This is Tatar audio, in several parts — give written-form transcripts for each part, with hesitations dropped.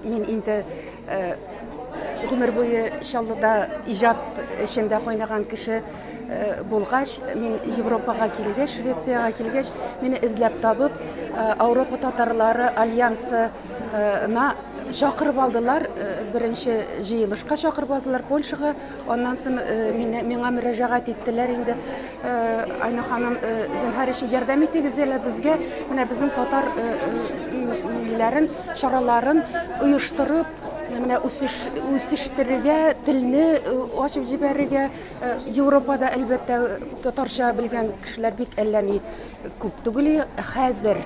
Мин инде гомер буе Чаллыда иҗат эшендә кайнаган кеше булгач, мин Европага килгәч, Швециягә килгәч, мине эзләп табып, Авропа татарлары альянсына чакырып алдылар. Беренче җыелышка чакырып алдылар Польшага. Аннан соң миңа мөрәҗәгать иттеләр инде. Айна ханым, зинһар өчен ярдәм итегез әле безгә. Менә безнең татар милләрен, чараларын оештырып, менә үсештерергә, телне ачып җибәрергә. Европада әлбәттә татарча белгән кешеләр бик әллә ни күп түгел. Хәзер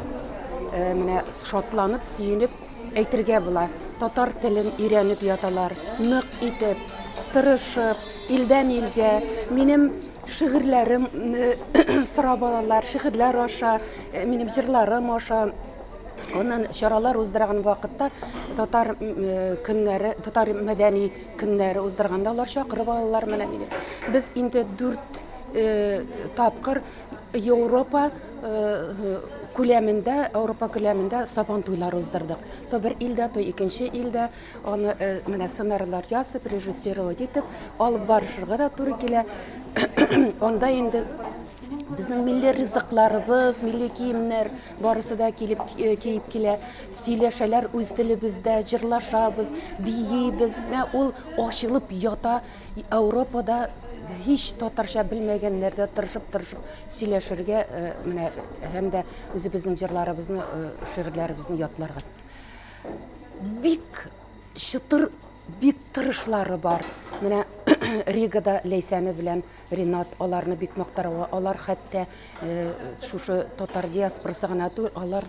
менә шатланып, сөенеп әйтергә була. Татар телен өйрәнеп яталар, нык итеп, тырышып, илдән илгә. Минем шигырьләремне сорап алалар, шигырьләр аша, минем җырларым аша. Оннан чаралар уздырган вакытта татар көннәре, татар мәдәни көннәре уздырганда алар чакырып алалар менә мине. Без инде 4 тапкыр Европа күләмендә сабан туйлары уздырдык. То бер илдә, то икенче илдә аны менә сценарийлар язып, режиссировать итеп алып барышырга да туры килә. Анда инде безнең милли ризыкларыбыз, милли киемнәр барысы да киеп килә. Сөйләшәләр үз телебездә, җырлашабыз, биебез. Менә ул ачылып ята. Европада һич татарча белмәгәннәрдә тырышып сөйләшергә, менә һәм дә үзебезнең җырларыбызны, шигырьләребезне ятларга. Бик чытыр, бик тырышлары бар. Менә Ригада Ләйсәне белән Ринат аларны бик мактарга, алар хәтта шушы татар диаспорасы гына түгел, алар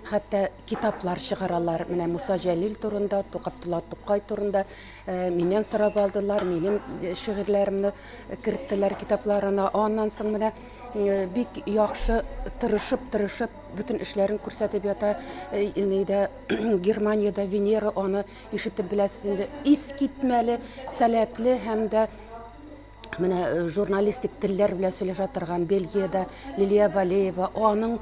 хәтта китаплар чыгаралар. Менә Муса Җәлил турында, Абдулла Тукай турында миннән сорап алдылар, минем шигырьләремне керттеләр китапларына. Аннан соң менә бик яхшы тырышып бүтән эшләрен күрсәтеп ята. Германиядә Венера аны ишетеп беләсез инде. Искитмәле, сәләтле һәм дә менә журналистик телләр белән сөйләшә торган Бельгиядә Лилия Валеева, аның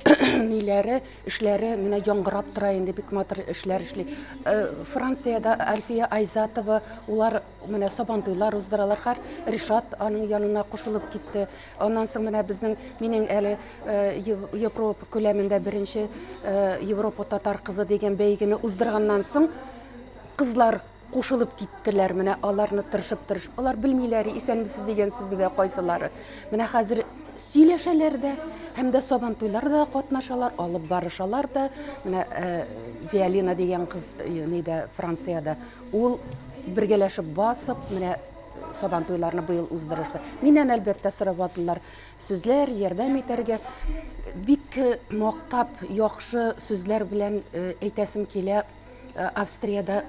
эшләре менә яңгырап тора инде, бик матур эшләр эшли. Франциядә Альфия Айзатова, улар менә сабантуйлар уздыралар. Ришат аның янына кушылып китте. Аннан соң менә минең әле Европа күләмендә беренче Европа татар кызы дигән бәйгене уздырганнан соң кызлар кушылып киттеләр. Менә аларны тырышып, алар белмиләр исәнмесез дигән сүзне кайсылары. Менә хәзер сөйләшәләр дә, һәм дә сабантуйларда катнашалар, алып барышалар да. Менә Виолина дигән кыз Франциядә, ул бергәләшеп басып, менә сабантуйларны быел уздырышты. Миннән әлбәттә сорап алдылар сүзләр, ярдәм итәргә. Бик мактап, яхшы сүзләр белән әйтәсем килә. Австрияда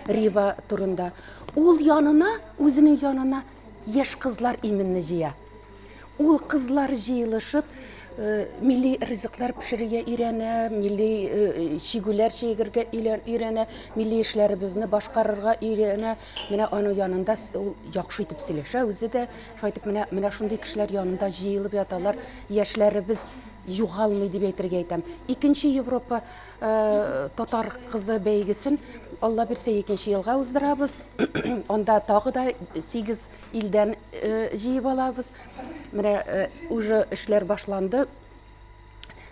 Рива турында. Ул үзенең янына яшь кызлар именне җыя. Ул кызлар җыелышып, милли ризыклар пешерергә өйрәнә, милли чигүләр чигергә өйрәнә, милли эшләребезне башкарырга өйрәнә. Менә аның янында ул яхшы итеп сөйләшә, үзе дә шайтып менә шундый кешеләр янында җыелып яталар. Яшьләребез югалмый дип әйтергә әйтәм. Икенче Европа татар кызы бәйгесен Алла бирсә 2нче елга уздырабыз. Анда тагы да 8 илдән җыеп алабыз. Менә уже эшләр башланды.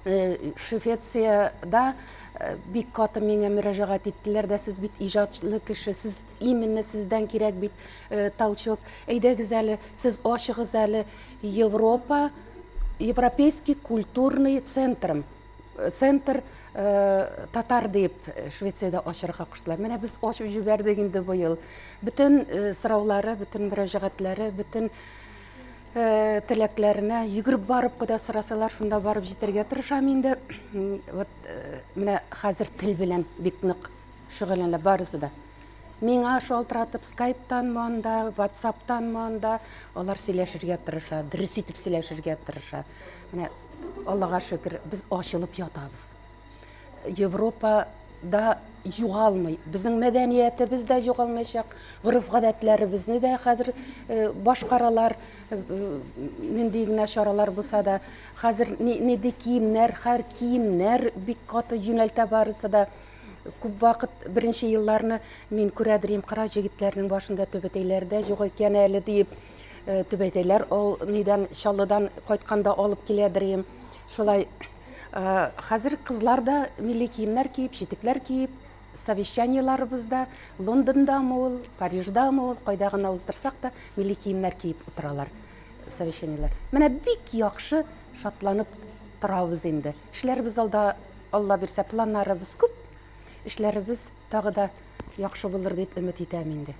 Швециядә бик каты миңа мөрәҗәгать иттеләр дә, сез бит иҗатчы кеше, сез именно сездән кирәк бит толчок. Әйдәгез әле, сез ачыгыз әле Европейский культурный центр татар дип Швециядә ачырга куштылар. Менә без ачып җибәрдек инде быел. Бүтән сораулары, бүтән мөрәҗәгатьләре, бүтән теләкләренә йөгереп барып куда сорасалар, шунда барып җитәргә тырышам инде. Менә хәзер тел белән бик нык шөгыльләнә барысы да. Миңа шалтыратып Skype-тан монда, WhatsApp-тан монда алар сөйләшергә тырыша, дөрес итеп сөйләшергә тырыша. Менә Аллага шөкер, без ачылып ятабыз. Европада югалмый, безнең мәдәниятебез дә югалмаячак, гырыф-гадәтләребезне дә хәзер башкаралар, нинди генә чаралар булса да, хәзер нинди киемнәр, һәр киемнәр бик каты юнәлтә барысы да. күп вакыт беренче елларны мин күрәдерим, кара җегетләрнең башында төбәтәйләрдә юк икән әле дип, төбәтәйләр ул нидән Чаллыдан кайтканда алып киләдерим. Шулай хәзер кызлар да милли киемнәр киеп, читекләр киеп, совещаниеларыбызда Лондондамы ул, Париждамы ул, кайда гына уздырсак та милли киемнәр киеп утыралар совещаниелар. Менә бик яхшы шатланып торабыз инде. Эшләребез алда, Алла бирсә, планнарыбыз күп. Эшләребез тагы да яхшы булыр дип өмет итәм инде.